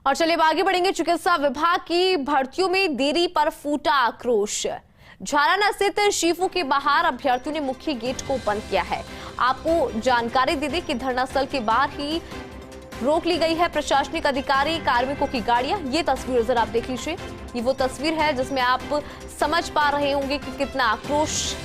और चलिए अब आगे बढ़ेंगे। चिकित्सा विभाग की भर्तियों में देरी पर फूटा आक्रोश। झाराना स्थित शीफू के बाहर अभ्यर्थियों ने मुख्य गेट को बंद किया है। आपको जानकारी दे दें कि धरना स्थल के बाहर ही रोक ली गई है प्रशासनिक अधिकारी, कार्मिकों की गाड़ियां। ये तस्वीर जरा आप देख लीजिए। ये वो तस्वीर है जिसमें आप समझ पा रहे होंगे कि कितना आक्रोश,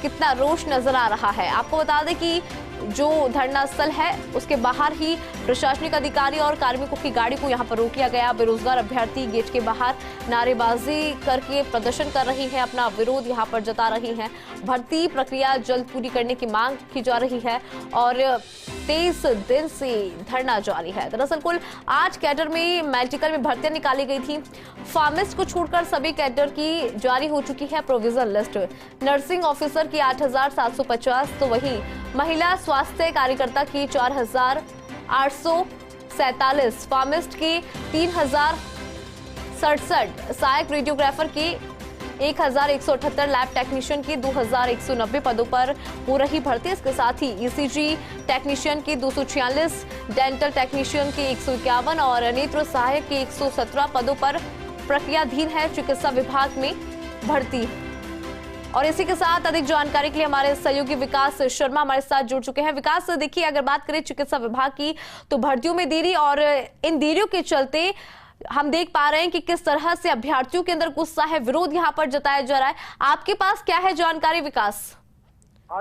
कितना रोष नजर आ रहा है। आपको बता दें कि जो धरना स्थल है उसके बाहर ही प्रशासनिक अधिकारी और कार्मिकों की गाड़ी को यहां पर रोक लिया गया। बेरोजगार अभ्यर्थी गेट के बाहर नारेबाजी करके प्रदर्शन कर रही हैं, अपना विरोध यहां पर जता रही हैं। भर्ती प्रक्रिया जल्द पूरी करने की मांग की जा रही है और 23 दिन से धरना जारी है। दरअसल कुल 8 कैडर में मेडिकल में भर्तियां निकाली गई थी। फार्मिस्ट को छोड़कर सभी कैडर की जारी हो चुकी है प्रोविजन लिस्ट। नर्सिंग ऑफिसर की 8,750, तो वहीं महिला स्वास्थ्य कार्यकर्ता की 4,847, फार्मिस्ट की 3,067, सहायक रेडियोग्राफर की 1,178, लैब टेक्नीशियन की 2,190 पदों पर हो रही भर्ती। इसके साथ ही ईसीजी टेक्नीशियन की 246, डेंटल टेक्नीशियन की 151 और नेत्र सहायक की 117 पदों पर प्रक्रियाधीन है चिकित्सा विभाग में भर्ती। और इसी के साथ अधिक जानकारी के लिए हमारे सहयोगी विकास शर्मा हमारे साथ जुड़ चुके हैं। विकास, देखिए अगर बात करें चिकित्सा विभाग की तो भर्तियों में देरी और इन देरियों के चलते हम देख पा रहे हैं कि किस तरह से अभ्यर्थियों के अंदर गुस्सा है, विरोध यहां पर जताया जा रहा है। आपके पास क्या है जानकारी विकास?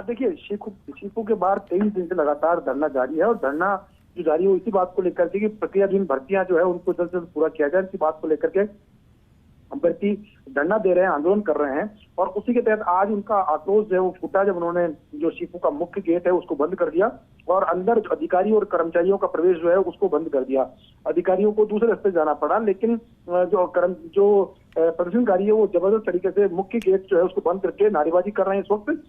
देखिए, शीफू के बाहर 23 दिन से लगातार धरना जारी है और धरना जो जारी है इसी बात को लेकर के कि प्रक्रियाधीन भर्तियां जो है उनको जल्द से जल्द पूरा किया जाए, इसी बात को लेकर के अभ्यर्थी धरना दे रहे हैं, आंदोलन कर रहे हैं। और उसी के तहत आज उनका आक्रोश जो है वो फूटा जब उन्होंने जो शीफू का मुख्य गेट है उसको बंद कर दिया और अंदर जो अधिकारी और कर्मचारियों का प्रवेश जो है उसको बंद कर दिया। अधिकारियों को दूसरे रास्ते जाना पड़ा, लेकिन जो प्रदर्शनकारी है वो जबरदस्त तरीके से मुख्य गेट जो है उसको बंद करके नारेबाजी कर रहे हैं इस वक्त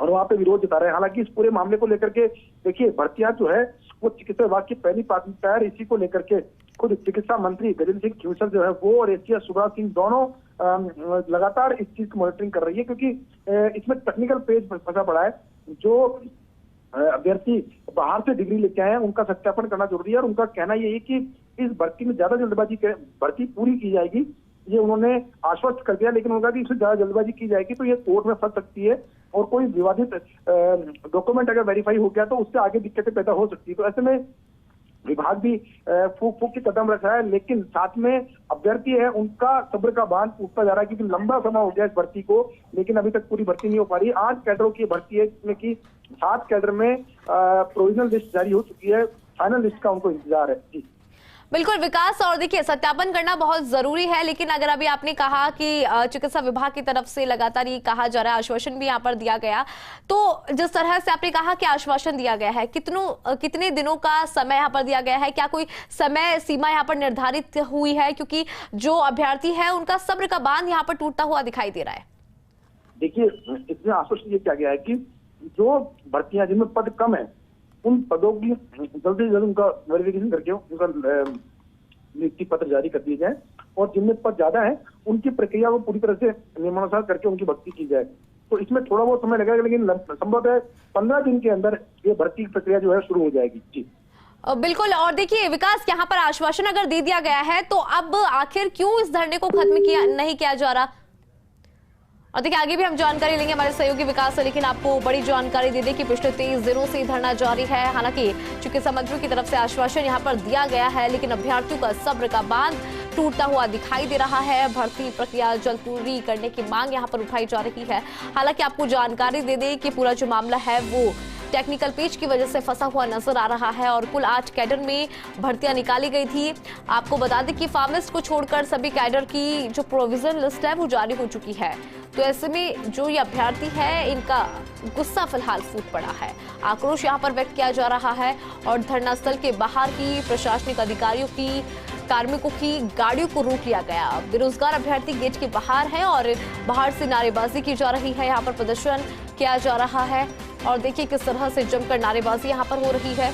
और वहां पे विरोध जता रहे हैं। हालांकि इस पूरे मामले को लेकर के देखिए, भर्तियां जो है वो चिकित्सा विभाग की पहली प्राथमिकता है। इसी को लेकर के खुद चिकित्सा मंत्री गजेंद्र सिंह खींवसर जो है वो और एसडीएम सुब्रत सिंह दोनों लगातार इस चीज की मॉनिटरिंग कर रही है, क्योंकि इसमें टेक्निकल पेज फंसा पड़ा है। जो अभ्यर्थी बाहर से डिग्री लेके आए हैं उनका सत्यापन करना जरूरी है और उनका कहना यही है कि इस भर्ती में ज्यादा जल्दबाजी भर्ती पूरी की जाएगी, ये उन्होंने आश्वस्त कर दिया। लेकिन उनका कि इससे ज्यादा जल्दबाजी की जाएगी तो ये कोर्ट में फंस सकती है और कोई विवादित डॉक्यूमेंट अगर वेरीफाई हो गया तो उससे आगे दिक्कतें पैदा हो सकती है। तो ऐसे में विभाग भी फूक के कदम रख रहा है, लेकिन साथ में अभ्यर्थी है उनका सब्र का बांध टूटता जा रहा है, क्योंकि लंबा समय हो गया इस भर्ती को, लेकिन अभी तक पूरी भर्ती नहीं हो पा रही। 8 कैडरों की भर्ती है जिसमें कि 7 कैडर में प्रोविजनल लिस्ट जारी हो चुकी है, फाइनल लिस्ट का उनको इंतजार है। जी बिल्कुल विकास, और देखिए सत्यापन करना बहुत जरूरी है, लेकिन अगर अभी आपने कहा कि चिकित्सा विभाग की तरफ से लगातार ये कहा जा रहा है, आश्वासन भी यहाँ पर दिया गया, तो जिस तरह से आपने कहा कि आश्वासन दिया गया है, कितने दिनों का समय यहाँ पर दिया गया है? क्या कोई समय सीमा यहाँ पर निर्धारित हुई है? क्योंकि जो अभ्यर्थी है उनका सब्र का बांध यहाँ पर टूटता हुआ दिखाई दे रहा है। देखिए, इसमें आश्वासन ये किया गया है कि जो भर्तियां जिनमें पद कम है उन पदों की जल्दी से जल्द उनका वेरिफिकेशन करके उनका नियुक्ति पत्र जारी कर दिए जाए और जिनमें पद ज्यादा है उनकी प्रक्रिया को पूरी तरह से नियमानुसार करके उनकी भर्ती की जाए। तो इसमें थोड़ा बहुत समय लगेगा, लेकिन संभव है 15 दिन के अंदर ये भर्ती की प्रक्रिया जो है शुरू हो जाएगी। जी बिल्कुल। और देखिए विकास, यहाँ पर आश्वासन अगर दे दिया गया है तो अब आखिर क्यों इस धरने को खत्म नहीं किया जा रहा? और देखिए आगे भी हम जानकारी लेंगे हमारे सहयोगी विकास से, लेकिन आपको बड़ी जानकारी दे दें कि पिछले 23 दिनों से धरना जारी है। हालांकि चिकित्सा मंत्री की तरफ से आश्वासन यहां पर दिया गया है, लेकिन अभ्यर्थियों का सब्र का बांध टूटता हुआ दिखाई दे रहा है। भर्ती प्रक्रिया जल्द पूरी करने की मांग यहां पर उठाई जा रही है। हालांकि आपको जानकारी दे दें कि पूरा जो मामला है वो टेक्निकल पेज की वजह से फंसा हुआ नजर आ रहा है और कुल 8 कैडर में भर्तियां निकाली गई थी। आपको बता दें कि फार्मिस्ट को छोड़कर सभी कैडर की जो प्रोविजन लिस्ट है वो जारी हो चुकी है। तो ऐसे में जो ये अभ्यर्थी है इनका गुस्सा फिलहाल फूट पड़ा है, आक्रोश यहाँ पर व्यक्त किया जा रहा है और धरना स्थल के बाहर ही प्रशासनिक अधिकारियों की, कार्मिकों की गाड़ियों को रोक लिया गया। बेरोजगार अभ्यर्थी गेट के बाहर है और बाहर से नारेबाजी की जा रही है, यहाँ पर प्रदर्शन किया जा रहा है और देखिए किस तरह से जमकर नारेबाजी यहाँ पर हो रही है।